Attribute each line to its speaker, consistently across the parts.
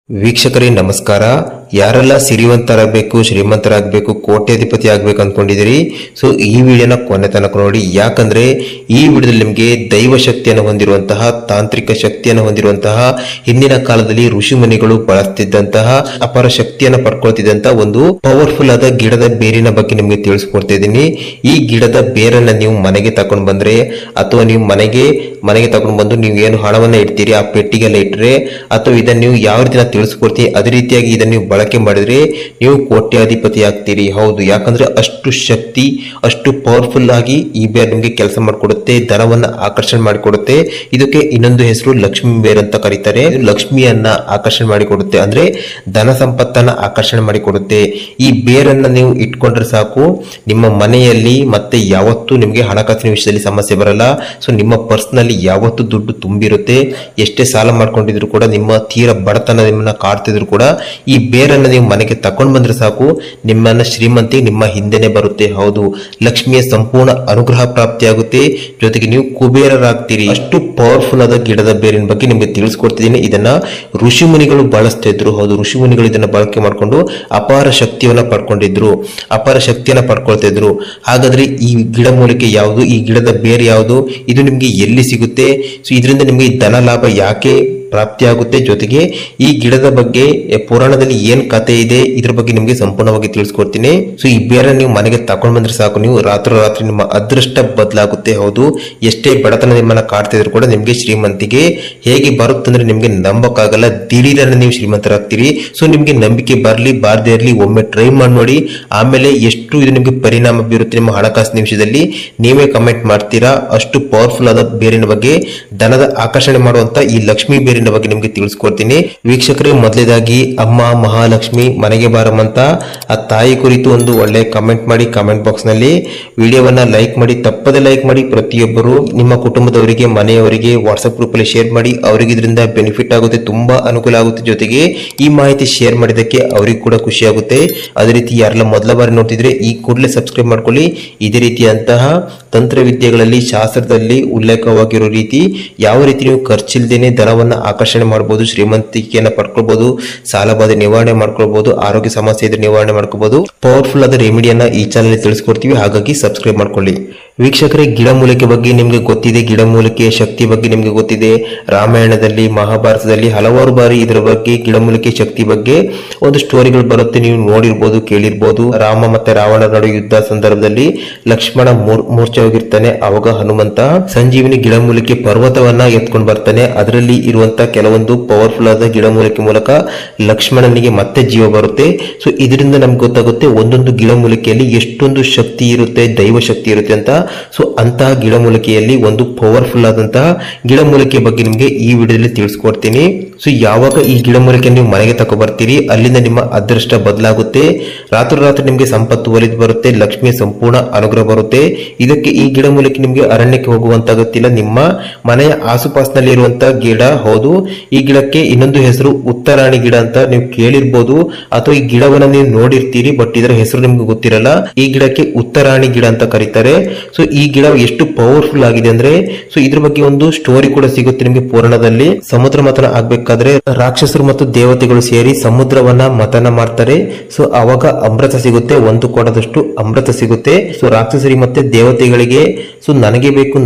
Speaker 1: ವೀಕ್ಷಕರೇ ನಮಸ್ಕಾರ. ಯಾರೆಲ್ಲ ಸಿರಿವಂತರಾಗಬೇಕು, ಶ್ರೀಮಂತರಾಗಬೇಕು, ಕೋಟ್ಯಾಧಿಪತಿ ಆಗಬೇಕು ಅಂದ್ಕೊಂಡಿದ್ದೀರಿ, ಸೊ ಈ ವಿಡಿಯೋನ ಕೊನೆ ತನಕ ನೋಡಿ. ಯಾಕಂದ್ರೆ ಈ ವಿಡಿಯೋದಲ್ಲಿ ನಿಮಗೆ ದೈವ ಶಕ್ತಿಯನ್ನು ಹೊಂದಿರುವಂತಹ, ತಾಂತ್ರಿಕ ಶಕ್ತಿಯನ್ನು ಹೊಂದಿರುವಂತಹ, ಹಿಂದಿನ ಕಾಲದಲ್ಲಿ ಋಷಿಮುನಿಗಳು ಬಳಸ್ತಿದ್ದಂತಹ, ಅಪಾರ ಶಕ್ತಿಯನ್ನು ಪಡ್ಕೊಳ್ತಿದ್ದಂತಹ ಒಂದು ಪವರ್ಫುಲ್ ಆದ ಗಿಡದ ಬೇರಿನ ಬಗ್ಗೆ ನಿಮಗೆ ತಿಳಿಸ್ಕೊಡ್ತಾ ಇದ್ದೀನಿ. ಈ ಗಿಡದ ಬೇರನ್ನ ನೀವು ಮನೆಗೆ ತಗೊಂಡು ಬಂದ್ರೆ, ಅಥವಾ ನೀವು ಮನೆಗೆ ತಗೊಂಡು ಬಂದು ನೀವು ಏನು ಹಣವನ್ನ ಇಡ್ತೀರಿ ಆ ಪೆಟ್ಟಿಗೆಲ್ಲ ಇಟ್ಟರೆ, ಅಥವಾ ಇದನ್ನು ನೀವು ಯಾವ ರೀತಿ ತಿಳಿಸ್ಕೊಡ್ತೀನಿ ಅದೇ ರೀತಿಯಾಗಿ ಇದನ್ನು ನೀವು ಬಳಕೆ ಮಾಡಿದ್ರೆ ನೀವು ಕೋಟ್ಯಾಧಿಪತಿ ಆಗ್ತೀರಿ. ಹೌದು, ಯಾಕಂದ್ರೆ ಅಷ್ಟು ಶಕ್ತಿ, ಅಷ್ಟು ಪವರ್ಫುಲ್ ಆಗಿ ಈ ಬೇರ್ ನಿಮಗೆ ಕೆಲಸ ಮಾಡಿಕೊಡುತ್ತೆ, ಧನವನ್ನ ಆಕರ್ಷಣೆ ಮಾಡಿಕೊಡುತ್ತೆ. ಇದಕ್ಕೆ ಇನ್ನೊಂದು ಹೆಸರು ಲಕ್ಷ್ಮಿ ಬೇರ್ ಅಂತ ಕರೀತಾರೆ. ಲಕ್ಷ್ಮಿಯನ್ನ ಆಕರ್ಷಣೆ ಮಾಡಿಕೊಡುತ್ತೆ, ಅಂದ್ರೆ ಧನ ಸಂಪತ್ತನ್ನ ಆಕರ್ಷಣೆ ಮಾಡಿಕೊಡುತ್ತೆ. ಈ ಬೇರನ್ನ ನೀವು ಇಟ್ಕೊಂಡ್ರೆ ಸಾಕು, ನಿಮ್ಮ ಮನೆಯಲ್ಲಿ ಮತ್ತೆ ಯಾವತ್ತೂ ನಿಮಗೆ ಹಣಕಾಸಿನ ವಿಷಯದಲ್ಲಿ ಸಮಸ್ಯೆ ಬರಲ್ಲ. ಸೊ ನಿಮ್ಮ ಪರ್ಸ್ನಲ್ಲಿ ಯಾವತ್ತೂ ದುಡ್ಡು ತುಂಬಿರುತ್ತೆ. ಎಷ್ಟೇ ಸಾಲ ಮಾಡ್ಕೊಂಡಿದ್ರು ಕೂಡ, ನಿಮ್ಮ ತೀರ ಬಡತನ ನಿಮ್ಮನ್ನ ಕಾಡ್ತಿದ್ರು ಕೂಡ, ಈ ಬೇರನ್ನ ನೀವು ಮನೆಗೆ ತಕೊಂಡ್ ಬಂದ್ರೆ ಸಾಕು, ನಿಮ್ಮನ್ನ ಶ್ರೀಮಂತಿ ನಿಮ್ಮ ಹಿಂದೆನೆ ಬರುತ್ತೆ. ಹೌದು, ಲಕ್ಷ್ಮಿಯ ಸಂಪೂರ್ಣ ಅನುಗ್ರಹ ಪ್ರಾಪ್ತಿಯಾಗುತ್ತೆ, ಜೊತೆಗೆ ನೀವು ಕುಬೇರರಾಗ್ತೀರಿ. ಅಷ್ಟು ಪವರ್ಫುಲ್ ಆದ ಗಿಡದ ಬೇರಿನ ಬಗ್ಗೆ ನಿಮಗೆ ತಿಳಿಸ್ಕೊಡ್ತಿದ್ದೀನಿ. ಇದನ್ನ ಋಷಿ ಮುನಿಗಳು ಬಳಸ್ತಾ ಇದ್ರು. ಹೌದು, ಋಷಿ ಮುನಿಗಳು ಇದನ್ನ ಬಳಕೆ ಮಾಡಿಕೊಂಡು ಅಪಾರ ಶಕ್ತಿಯನ್ನ ಪಡ್ಕೊಳ್ತಾ ಇದ್ರು. ಹಾಗಾದ್ರೆ ಈ ಗಿಡ ಮೂಲಿಕೆ ಯಾವುದು, ಈ ಗಿಡದ ಬೇರು ಯಾವುದು, ಇದು ನಿಮ್ಗೆ ಎಲ್ಲಿ ಸಿಗುತ್ತೆ, ಸೊ ಇದರಿಂದ ನಿಮ್ಗೆ ಧನ ಲಾಭ ಯಾಕೆ ಪ್ರಾಪ್ತಿಯಾಗುತ್ತೆ, ಜೊತೆಗೆ ಈ ಗಿಡದ ಬಗ್ಗೆ ಪುರಾಣದಲ್ಲಿ ಏನ್ ಕಥೆ ಇದೆ ಇದ್ರ ಬಗ್ಗೆ ನಿಮ್ಗೆ ಸಂಪೂರ್ಣವಾಗಿ ತಿಳಿಸ್ಕೊಡ್ತೀನಿ. ಸೊ ಈ ಬೇರ ನೀವು ಮನೆಗೆ ತಕೊಂಡ್ ಬಂದ್ರೆ ಸಾಕು, ನೀವು ರಾತ್ರಿ ನಿಮ್ಮ ಅದೃಷ್ಟ ಬದಲಾಗುತ್ತೆ. ಹೌದು, ಎಷ್ಟೇ ಬಡತನ ನಿಮ್ಮನ್ನ ಕಾಡ್ತಿದ್ರು ಕೂಡ ನಿಮ್ಗೆ ಶ್ರೀಮಂತಿಗೆ ಹೇಗೆ ಬರುತ್ತಂದ್ರೆ ನಿಮ್ಗೆ ನಂಬಕ್ಕಾಗಲ್ಲ, ದಿಢೀರನ್ನ ನೀವು ಶ್ರೀಮಂತರಾಗ್ತೀರಿ. ಸೊ ನಿಮ್ಗೆ ನಂಬಿಕೆ ಬರ್ಲಿ ಬಾರದೇ ಇರಲಿ, ಒಮ್ಮೆ ಟ್ರೈ ಮಾಡಿ ನೋಡಿ, ಆಮೇಲೆ ಎಷ್ಟು ಇದು ನಿಮ್ಗೆ ಪರಿಣಾಮ ಬೀರುತ್ತೆ ನಿಮ್ಮ ಹಣಕಾಸಿನ ವಿಷಯದಲ್ಲಿ ನೀವೇ ಕಮೆಂಟ್ ಮಾಡ್ತೀರಾ. ಅಷ್ಟು ಪವರ್ಫುಲ್ ಆದ ಬೇರಿನ ಬಗ್ಗೆ, ಧನದ ಆಕರ್ಷಣೆ ಮಾಡುವಂತ ಈ ಲಕ್ಷ್ಮಿ ಬೇರಿನ ಬಗ್ಗೆ ನಿಮ್ಗೆ ತಿಳಿಸ್ಕೊಡ್ತೀನಿ. ವೀಕ್ಷಕರೇ, ಮೊದಲೇದಾಗಿ ಅಮ್ಮ ಮಹಾಲಕ್ಷ್ಮಿ ಮನೆಗೆ ಬಾರಮ್ಮಂತ ಆ ತಾಯಿ ಕುರಿತು ಒಂದು ಒಳ್ಳೆ ಕಮೆಂಟ್ ಮಾಡಿ. ಕಮೆಂಟ್ ಬಾಕ್ಸ್ ನಲ್ಲಿ ವಿಡಿಯೋವನ್ನ ಲೈಕ್ ಮಾಡಿ, ತಪ್ಪದೆ ಲೈಕ್ ಮಾಡಿ. ಪ್ರತಿಯೊಬ್ಬರು ನಿಮ್ಮ ಕುಟುಂಬದವರಿಗೆ, ಮನೆಯವರಿಗೆ ವಾಟ್ಸ್ಆಪ್ ಗ್ರೂಪ್ ಅಲ್ಲಿ ಶೇರ್ ಮಾಡಿ. ಅವರಿಗೆ ಇದರಿಂದ ಬೆನಿಫಿಟ್ ಆಗುತ್ತೆ, ತುಂಬಾ ಅನುಕೂಲ ಆಗುತ್ತೆ. ಜೊತೆಗೆ ಈ ಮಾಹಿತಿ ಶೇರ್ ಮಾಡಿದಕ್ಕೆ ಅವರಿಗೆ ಕೂಡ ಖುಷಿ ಆಗುತ್ತೆ. ಅದೇ ರೀತಿ ಯಾರೆಲ್ಲ ಮೊದಲ ಬಾರಿ ನೋಡ್ತಿದ್ರೆ ಈ ಕೂಡಲೇ ಸಬ್ಸ್ಕ್ರೈಬ್ ಮಾಡ್ಕೊಳ್ಳಿ. ಇದೇ ರೀತಿಯಂತಹ ತಂತ್ರವಿದ್ಯೆಗಳಲ್ಲಿ, ಶಾಸ್ತ್ರದಲ್ಲಿ ಉಲ್ಲೇಖವಾಗಿರೋ ರೀತಿ ಯಾವ ರೀತಿ ನೀವು ಖರ್ಚಿಲ್ದೇನೆ ಧನವನ್ನ ಆಕರ್ಷಣೆ ಮಾಡಬಹುದು, ಶ್ರೀಮಂತಿಕೆಯನ್ನ ಪಡ್ಕೊಳ್ಬಹುದು, ಸಾಲಬಾಧೆ ನಿವಾರಣೆ ಮಾಡ್ಕೊಳ್ಬಹುದು, ಆರೋಗ್ಯ ಸಮಸ್ಯೆ ಇದ್ರೆ ನಿವಾರಣೆ ಮಾಡ್ಕೋಬಹುದು. ಪವರ್ಫುಲ್ ಆದ ರೆಮಿಡಿಯನ್ನ ಈ ಚಾನಲ್ ತಿಳಿಸ್ಕೊಡ್ತೀವಿ, ಹಾಗಾಗಿ ಸಬ್ಸ್ಕ್ರೈಬ್ ಮಾಡ್ಕೊಳ್ಳಿ. ವೀಕ್ಷಕರೇ, ಗಿಡಮೂಲಿಕೆ ಬಗ್ಗೆ ನಿಮ್ಗೆ ಗೊತ್ತಿದೆ, ಗಿಡಮೂಲಿಕೆ ಶಕ್ತಿ ಬಗ್ಗೆ ನಿಮ್ಗೆ ಗೊತ್ತಿದೆ. ರಾಮಾಯಣದಲ್ಲಿ, ಮಹಾಭಾರತದಲ್ಲಿ ಹಲವಾರು ಬಾರಿ ಇದರ ಬಗ್ಗೆ, ಗಿಡಮೂಲಿಕೆ ಶಕ್ತಿ ಬಗ್ಗೆ ಒಂದು ಸ್ಟೋರಿಗಳು ಬರುತ್ತೆ, ನೀವು ನೋಡಿರ್ಬೋದು, ಕೇಳಿರ್ಬೋದು. ರಾಮ ಮತ್ತೆ ರಾವಣ ನಡುವೆ ಯುದ್ಧ ಸಂದರ್ಭದಲ್ಲಿ ಲಕ್ಷ್ಮಣ ಮೂರ್ಛೆ ಹೋಗಿರ್ತಾನೆ. ಅವಾಗ ಹನುಮಂತ ಸಂಜೀವಿನಿ ಗಿಡಮೂಲಿಕೆ ಪರ್ವತವನ್ನ ಎತ್ಕೊಂಡು ಬರ್ತಾನೆ. ಅದರಲ್ಲಿ ಇರುವಂತ ಕೆಲವೊಂದು ಪವರ್ಫುಲ್ ಆದ ಗಿಡಮೂಲಿಕೆ ಮೂಲಕ ಲಕ್ಷ್ಮಣನಿಗೆ ಮತ್ತೆ ಜೀವ ಬರುತ್ತೆ. ಸೊ ಇದರಿಂದ ನಮ್ಗೆ ಗೊತ್ತಾಗುತ್ತೆ ಒಂದೊಂದು ಗಿಡಮೂಲಿಕೆಯಲ್ಲಿ ಎಷ್ಟೊಂದು ಶಕ್ತಿ ಇರುತ್ತೆ, ದೈವ ಶಕ್ತಿ ಇರುತ್ತೆ ಅಂತ. ಸೊ ಅಂತಹ ಗಿಡಮೂಲಿಕೆಯಲ್ಲಿ ಒಂದು ಪವರ್ಫುಲ್ ಆದಂತಹ ಗಿಡಮೂಲಿಕೆ ಬಗ್ಗೆ ನಿಮ್ಗೆ ಈ ವಿಡಿಯೋದಲ್ಲಿ ತಿಳಿಸ್ಕೊಡ್ತೀನಿ. ಸೊ ಯಾವಾಗ ಈ ಗಿಡಮೂಲಿಕೆ ನೀವು ಮನೆಗೆ ತಗೋ ಬರ್ತೀರಿ, ಅಲ್ಲಿಂದ ನಿಮ್ಮ ಅದೃಷ್ಟ ಬದಲಾಗುತ್ತೆ. ರಾತ್ರಿ ನಿಮ್ಗೆ ಸಂಪತ್ತು ಒಲಿದು ಬರುತ್ತೆ, ಲಕ್ಷ್ಮಿಯ ಸಂಪೂರ್ಣ ಅನುಗ್ರಹ ಬರುತ್ತೆ. ಇದಕ್ಕೆ ಈ ಗಿಡಮೂಲಿಕೆ ನಿಮ್ಗೆ ಅರಣ್ಯಕ್ಕೆ ಹೋಗುವಂತ ಗೊತ್ತಿಲ್ಲ, ನಿಮ್ಮ ಮನೆಯ ಆಸುಪಾಸಿನಲ್ಲಿ ಇರುವಂತಹ ಗಿಡ. ಹೌದು, ಈ ಗಿಡಕ್ಕೆ ಇನ್ನೊಂದು ಹೆಸರು ಉತ್ತರಾಣಿ ಗಿಡ ಅಂತ ನೀವು ಕೇಳಿರ್ಬೋದು, ಅಥವಾ ಈ ಗಿಡವನ್ನ ನೀವು ನೋಡಿರ್ತೀರಿ, ಬಟ್ ಇದರ ಹೆಸರು ನಿಮ್ಗೆ ಗೊತ್ತಿರಲ್ಲ. ಈ ಗಿಡಕ್ಕೆ ಉತ್ತರಾಣಿ ಗಿಡ ಅಂತ ಕರೀತಾರೆ. ಸೊ ಈ ಗಿಡ ಎಷ್ಟು ಪವರ್ಫುಲ್ ಆಗಿದೆ ಅಂದ್ರೆ, ಸೊ ಇದ್ರ ಬಗ್ಗೆ ಒಂದು ಸ್ಟೋರಿ ಕೂಡ ಸಿಗುತ್ತೆ ನಿಮ್ಗೆ ಪುರಾಣದಲ್ಲಿ. ಸಮುದ್ರ ಮಥನ ಆಗ್ಬೇಕಾದ್ರೆ ರಾಕ್ಷಸರು ಮತ್ತು ದೇವತೆಗಳು ಸೇರಿ ಸಮುದ್ರವನ್ನ ಮಥನ ಮಾಡ್ತಾರೆ. ಸೊ ಅವಾಗ ಅಮೃತ ಸಿಗುತ್ತೆ, ಒಂದು ಕೊಡದಷ್ಟು ಅಮೃತ ಸಿಗುತ್ತೆ. ಸೊ ರಾಕ್ಷಸರಿಗೆ ಮತ್ತೆ ದೇವತೆಗಳಿಗೆ ಸೊ ನನಗೆ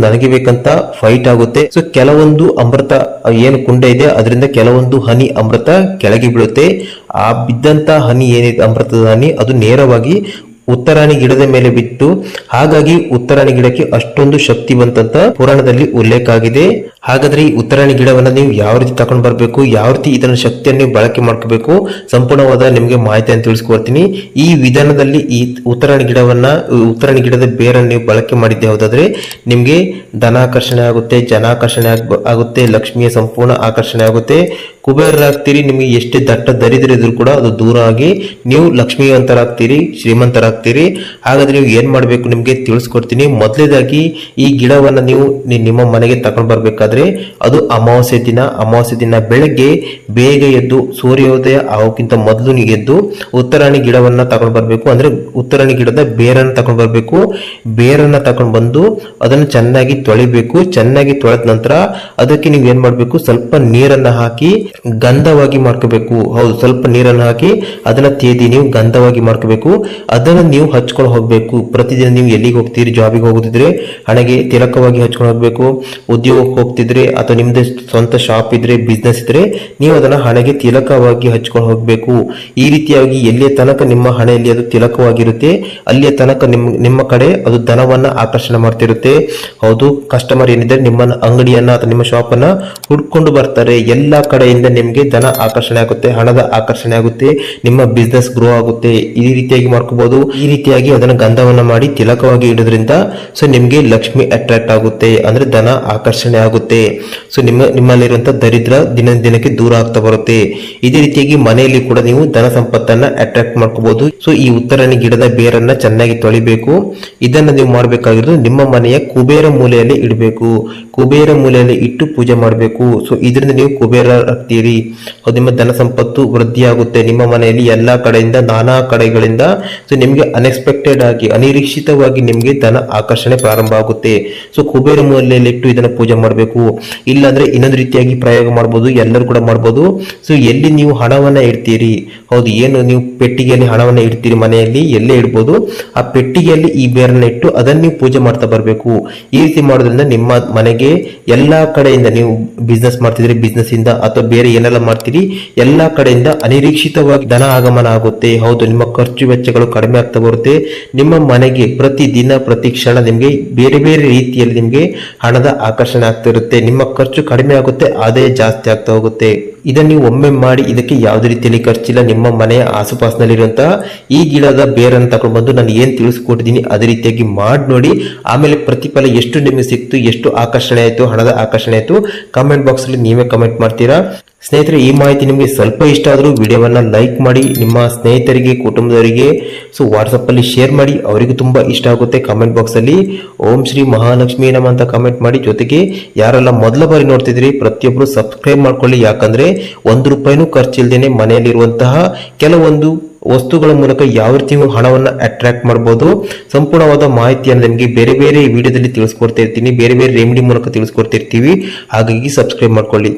Speaker 1: ಬೇಕಂತ ಫೈಟ್ ಆಗುತ್ತೆ. ಸೊ ಕೆಲವೊಂದು ಅಮೃತ ಏನು ಕುಂಡ ಇದೆ ಅದರಿಂದ ಕೆಲವೊಂದು ಹನಿ ಅಮೃತ ಕೆಳಗೆ ಬೀಳುತ್ತೆ. ಆ ಬಿದ್ದಂತ ಹನಿ ಏನಿದೆ, ಅಮೃತದ ಹನಿ, ಅದು ನೇರವಾಗಿ ಉತ್ತರಾಣಿ ಗಿಡದ ಮೇಲೆ ಬಿತ್ತು. ಹಾಗಾಗಿ ಉತ್ತರಾಣಿ ಗಿಡಕ್ಕೆ ಅಷ್ಟೊಂದು ಶಕ್ತಿ ಬಂತಂತ ಪುರಾಣದಲ್ಲಿ ಉಲ್ಲೇಖ ಆಗಿದೆ. ಹಾಗಾದ್ರೆ ಈ ಉತ್ತರಾಣಿ ಗಿಡವನ್ನ ನೀವು ಯಾವ ರೀತಿ ತಗೊಂಡು ಬರ್ಬೇಕು, ಯಾವ ರೀತಿ ಇದನ್ನ ಶಕ್ತಿಯನ್ನು ಬಳಕೆ ಮಾಡ್ಕೋಬೇಕು, ಸಂಪೂರ್ಣವಾದ ನಿಮ್ಗೆ ಮಾಹಿತಿಯನ್ನು ತಿಳಿಸ್ಕೊಡ್ತೀನಿ. ಈ ವಿಧಾನದಲ್ಲಿ ಈ ಉತ್ತರಾಣಿ ಗಿಡದ ಬೇರನ್ನು ನೀವು ಬಳಕೆ ಮಾಡಿದ್ದೆ ಹೌದಾದ್ರೆ ನಿಮ್ಗೆ ಧನಾಕರ್ಷಣೆ ಆಗುತ್ತೆ, ಜನಾಕರ್ಷಣೆ ಆಗುತ್ತೆ, ಲಕ್ಷ್ಮಿಯ ಸಂಪೂರ್ಣ ಆಕರ್ಷಣೆ ಆಗುತ್ತೆ, ಕುಬೇರರಾಗ್ತೀರಿ. ನಿಮಗೆ ಎಷ್ಟೇ ದಟ್ಟ ದರಿದ್ರ ಇದ್ರೂ ಕೂಡ ಅದು ದೂರ ಆಗಿ ನೀವು ಲಕ್ಷ್ಮೀವಂತರಾಗ್ತೀರಿ, ಶ್ರೀಮಂತರಾಗ್ತೀರಿ. ಹಾಗಾದ್ರೆ ನೀವು ಏನ್ ಮಾಡ್ಬೇಕು ನಿಮ್ಗೆ ತಿಳಿಸ್ಕೊಡ್ತೀನಿ. ಮೊದಲೇದಾಗಿ ಈ ಗಿಡವನ್ನ ನೀವು ನಿಮ್ಮ ಮನೆಗೆ ತಗೊಂಡ್ ಬರ್ಬೇಕಾದ್ರೆ ಮಾಡಬೇಕಾದ್ರೆ ಅದು ಅಮಾವಾಸ್ಯೆ ದಿನ ಬೆಳಗ್ಗೆ ಬೇಗ ಎದ್ದು ಸೂರ್ಯೋದಯ ಆಗೋಕ್ಕಿಂತ ಮೊದಲು ನೀವು ಎದ್ದು ಉತ್ತರಾಣಿ ಗಿಡವನ್ನ ತಗೊಂಡು ಬರಬೇಕು. ಅಂದ್ರೆ ಉತ್ತರಾಣಿ ಗಿಡದ ಬೇರನ್ನು ತಗೊಂಡು ಬರಬೇಕು. ಬೇರನ್ನ ತಗೊಂಡು ಬಂದು ಅದನ್ನು ಚೆನ್ನಾಗಿ ತೊಳಿಬೇಕು. ಚೆನ್ನಾಗಿ ತೊಳೆದ ನಂತರ ಅದಕ್ಕೆ ನೀವು ಏನ್ ಮಾಡ್ಬೇಕು, ಸ್ವಲ್ಪ ನೀರನ್ನ ಹಾಕಿ ಗಂಧವಾಗಿ ಮಾಡ್ಕೋಬೇಕು. ಹೌದು, ಸ್ವಲ್ಪ ನೀರನ್ನು ಹಾಕಿ ಅದನ್ನ ತೇದಿ ನೀವು ಗಂಧವಾಗಿ ಮಾಡ್ಕೋಬೇಕು. ಅದನ್ನ ನೀವು ಹಚ್ಕೊಂಡು ಹೋಗ್ಬೇಕು. ಪ್ರತಿದಿನ ನೀವು ಎಲ್ಲಿಗೆ ಹೋಗ್ತೀರಿ, ಜಾಬಿಗೆ ಹೋಗುತ್ತಿದ್ರೆ ಹಣೆಗೆ ತಿಲಕವಾಗಿ ಹಚ್ಕೊಂಡು ಹೋಗ್ಬೇಕು. ಉದ್ಯೋಗಕ್ಕೆ ಹೋಗ್ತಿದ್ರೆ ಅಥವಾ ನಿಮ್ದು ಸ್ವಂತ ಶಾಪ್ ಇದ್ರೆ, ಬಿಸ್ನೆಸ್ ಇದ್ರೆ ನೀವು ಅದನ್ನ ಹಣೆಗೆ ತಿಲಕವಾಗಿ ಹಚ್ಕೊಂಡು ಹೋಗ್ಬೇಕು. ಈ ರೀತಿಯಾಗಿ ಎಲ್ಲಿಯ ತನಕ ನಿಮ್ಮ ಹಣೆಯಲ್ಲಿ ಅದು ತಿಲಕವಾಗಿರುತ್ತೆ ಅಲ್ಲಿಯ ತನಕ ನಿಮ್ಮ ಕಡೆ ಅದು ಧನವನ್ನ ಆಕರ್ಷಣೆ ಮಾಡ್ತಿರುತ್ತೆ. ಹೌದು, ಕಸ್ಟಮರ್ ಏನಿದ್ದಾರೆ ನಿಮ್ಮ ಅಂಗಡಿಯನ್ನ ಅಥವಾ ನಿಮ್ಮ ಶಾಪ್ ಅನ್ನ ಹುಡ್ಕೊಂಡು ಬರ್ತಾರೆ. ಎಲ್ಲಾ ಕಡೆಯಿಂದ ನಿಮ್ಗೆ ಧನ ಆಕರ್ಷಣೆ ಆಗುತ್ತೆ, ಹಣದ ಆಕರ್ಷಣೆ ಆಗುತ್ತೆ, ನಿಮ್ಮ ಬಿಸ್ನೆಸ್ ಗ್ರೋ ಆಗುತ್ತೆ. ಈ ರೀತಿಯಾಗಿ ಮಾಡ್ಕೋಬಹುದು. ಈ ರೀತಿಯಾಗಿ ಅದನ್ನ ಗಂಧವನ್ನ ಮಾಡಿ ತಿಲಕವಾಗಿ ಇಡೋದ್ರಿಂದ ಸೊ ನಿಮ್ಗೆ ಲಕ್ಷ್ಮಿ ಅಟ್ರಾಕ್ಟ್ ಆಗುತ್ತೆ, ಅಂದ್ರೆ ಧನ ಆಕರ್ಷಣೆ ಆಗುತ್ತೆ. ಸೊ ನಿಮ್ಮಲ್ಲಿರುವಂತಹ ದರಿದ್ರ ದಿನಕ್ಕೆ ದೂರ ಆಗ್ತಾ ಬರುತ್ತೆ. ಇದೇ ರೀತಿಯಾಗಿ ಮನೆಯಲ್ಲಿ ಕೂಡ ನೀವು ಧನ ಸಂಪತ್ತನ್ನ ಅಟ್ರಾಕ್ಟ್ ಮಾಡ್ಕೋಬಹುದು. ಸೊ ಈ ಉತ್ತರಾಣಿ ಗಿಡದ ಬೇರನ್ನ ಚೆನ್ನಾಗಿ ತೊಳಿಬೇಕು. ಇದನ್ನ ನೀವು ಮಾಡಬೇಕಾಗಿರೋದು ನಿಮ್ಮ ಮನೆಯ ಕುಬೇರ ಮೂಲೆಯಲ್ಲಿ ಇಡಬೇಕು. ಕುಬೇರ ಮೂಲೆಯಲ್ಲಿ ಇಟ್ಟು ಪೂಜೆ ಮಾಡಬೇಕು. ಸೊ ಇದರಿಂದ ನೀವು ಕುಬೇರ ಆಗ್ತೀರಿ. ನಿಮ್ಮ ಧನ ಸಂಪತ್ತು ವೃದ್ಧಿ ಆಗುತ್ತೆ. ನಿಮ್ಮ ಮನೆಯಲ್ಲಿ ಎಲ್ಲಾ ಕಡೆಯಿಂದ, ನಾನಾ ಕಡೆಗಳಿಂದ ಸೊ ನಿಮ್ಗೆ ಅನ್ಎಕ್ಸ್ಪೆಕ್ಟೆಡ್ ಆಗಿ, ಅನಿರೀಕ್ಷಿತವಾಗಿ ನಿಮ್ಗೆ ಧನ ಆಕರ್ಷಣೆ ಪ್ರಾರಂಭ ಆಗುತ್ತೆ. ಸೊ ಕುಬೇರ ಮೂಲೆಯಲ್ಲಿ ಇಟ್ಟು ಇದನ್ನ ಪೂಜೆ ಮಾಡಬೇಕು. ಇಲ್ಲಾಂದ್ರೆ ಇನ್ನೊಂದು ರೀತಿಯಾಗಿ ಪ್ರಯೋಗ ಮಾಡಬಹುದು, ಎಲ್ಲರೂ ಕೂಡ ಮಾಡಬಹುದು. ಸೊ ಎಲ್ಲಿ ನೀವು ಹಣವನ್ನ ಇಡ್ತೀರಿ, ಹೌದು, ಏನು ನೀವು ಪೆಟ್ಟಿಗೆಯಲ್ಲಿ ಹಣವನ್ನ ಇಡ್ತೀರಿ ಮನೆಯಲ್ಲಿ, ಎಲ್ಲೇ ಇಡ್ಬೋದು, ಆ ಪೆಟ್ಟಿಗೆಯಲ್ಲಿ ಈ ಬೇರನ್ನ ಇಟ್ಟು ಅದನ್ನ ನೀವು ಪೂಜೆ ಮಾಡ್ತಾ ಬರಬೇಕು. ಈ ರೀತಿ ಮಾಡೋದ್ರಿಂದ ನಿಮ್ಮ ಮನೆಗೆ ಎಲ್ಲಾ ಕಡೆಯಿಂದ, ನೀವು ಬಿಸ್ನೆಸ್ ಮಾಡ್ತಿದ್ರೆ ಬಿಸ್ನೆಸ್ ಇಂದ ಅಥವಾ ಬೇರೆ ಏನೆಲ್ಲ ಮಾಡ್ತೀರಿ ಎಲ್ಲಾ ಕಡೆಯಿಂದ ಅನಿರೀಕ್ಷಿತವಾಗಿ ಧನ ಆಗಮನ ಆಗುತ್ತೆ. ಹೌದು, ನಿಮ್ಮ ಖರ್ಚು ವೆಚ್ಚಗಳು ಕಡಿಮೆ ಆಗ್ತಾ ಬರುತ್ತೆ. ನಿಮ್ಮ ಮನೆಗೆ ಪ್ರತಿ ದಿನ ಪ್ರತಿ ಕ್ಷಣ ನಿಮ್ಗೆ ಬೇರೆ ಬೇರೆ ರೀತಿಯಲ್ಲಿ ನಿಮ್ಗೆ ಹಣದ ಆಕರ್ಷಣೆ ಆಗ್ತಿರುತ್ತೆ. ನಿಮ್ಮ ಖರ್ಚು ಕಡಿಮೆ ಆಗುತ್ತೆ, ಆದಾಯ ಜಾಸ್ತಿ ಆಗ್ತಾ ಹೋಗುತ್ತೆ. ಇದನ್ನ ನೀವು ಒಮ್ಮೆ ಮಾಡಿ, ಇದಕ್ಕೆ ಯಾವುದೇ ರೀತಿಯಲ್ಲಿ ಖರ್ಚಿಲ್ಲ. ನಿಮ್ಮ ಮನೆಯ ಆಸುಪಾಸಿನಲ್ಲಿರುವಂತಹ ಈ ಗಿಡದ ಬೇರನ್ನು ತಗೊಂಡು ಬಂದು ನಾನು ಏನ್ ತಿಳಿಸ್ಕೊಟ್ಟಿದ್ದೀನಿ ಅದೇ ರೀತಿಯಾಗಿ ಮಾಡಿ ನೋಡಿ. ಆಮೇಲೆ ಪ್ರತಿಫಲ ಎಷ್ಟು ನಿಮಗೆ ಸಿಕ್ತು, ಎಷ್ಟು ಆಕರ್ಷಣೆ ಆಯ್ತು, ಹಣದ ಆಕರ್ಷಣೆ ಆಯ್ತು, ಕಮೆಂಟ್ ಬಾಕ್ಸ್ ಅಲ್ಲಿ ನೀವೇ ಕಮೆಂಟ್ ಮಾಡ್ತೀರಾ. ಸ್ನೇಹಿತರೆ, ಈ ಮಾಹಿತಿ ನಿಮಗೆ ಸ್ವಲ್ಪ ಇಷ್ಟ ಆದರೂ ವಿಡಿಯೋವನ್ನ ಲೈಕ್ ಮಾಡಿ, ನಿಮ್ಮ ಸ್ನೇಹಿತರಿಗೆ, ಕುಟುಂಬದವರಿಗೆ ಸೊ ವಾಟ್ಸಪ್ ಅಲ್ಲಿ ಶೇರ್ ಮಾಡಿ, ಅವರಿಗೂ ತುಂಬಾ ಇಷ್ಟ ಆಗುತ್ತೆ. ಕಮೆಂಟ್ ಬಾಕ್ಸ್ ಅಲ್ಲಿ ಓಂ ಶ್ರೀ ಮಹಾಲಕ್ಷ್ಮಿ ನಮ ಅಂತ ಕಮೆಂಟ್ ಮಾಡಿ. ಜೊತೆಗೆ ಯಾರೆಲ್ಲ ಮೊದಲ ಬಾರಿ ನೋಡ್ತಿದ್ರಿ ಪ್ರತಿಯೊಬ್ಬರು ಸಬ್ಸ್ಕ್ರೈಬ್ ಮಾಡ್ಕೊಳ್ಳಿ. ಯಾಕಂದ್ರೆ ₹1 ಖರ್ಚಿಲ್ದೇನೆ ಮನೆಯಲ್ಲಿರುವಂತಹ ಕೆಲವೊಂದು ವಸ್ತುಗಳ ಮೂಲಕ ಯಾವ ರೀತಿ ನೀವು ಹಣವನ್ನ ಅಟ್ರಾಕ್ಟ್ ಮಾಡಬಹುದು, ಸಂಪೂರ್ಣವಾದ ಮಾಹಿತಿಯನ್ನು ನಿಮಗೆ ಬೇರೆ ಬೇರೆ ವಿಡಿಯೋದಲ್ಲಿ ತಿಳಿಸ್ಕೊಡ್ತಾ ಇರ್ತೀನಿ, ಬೇರೆ ಬೇರೆ ರೆಮಿಡಿ ಮೂಲಕ ತಿಳಿಸ್ಕೊಡ್ತಾ ಇರ್ತೀವಿ. ಹಾಗಾಗಿ ಸಬ್ಸ್ಕ್ರೈಬ್ ಮಾಡ್ಕೊಳ್ಳಿ.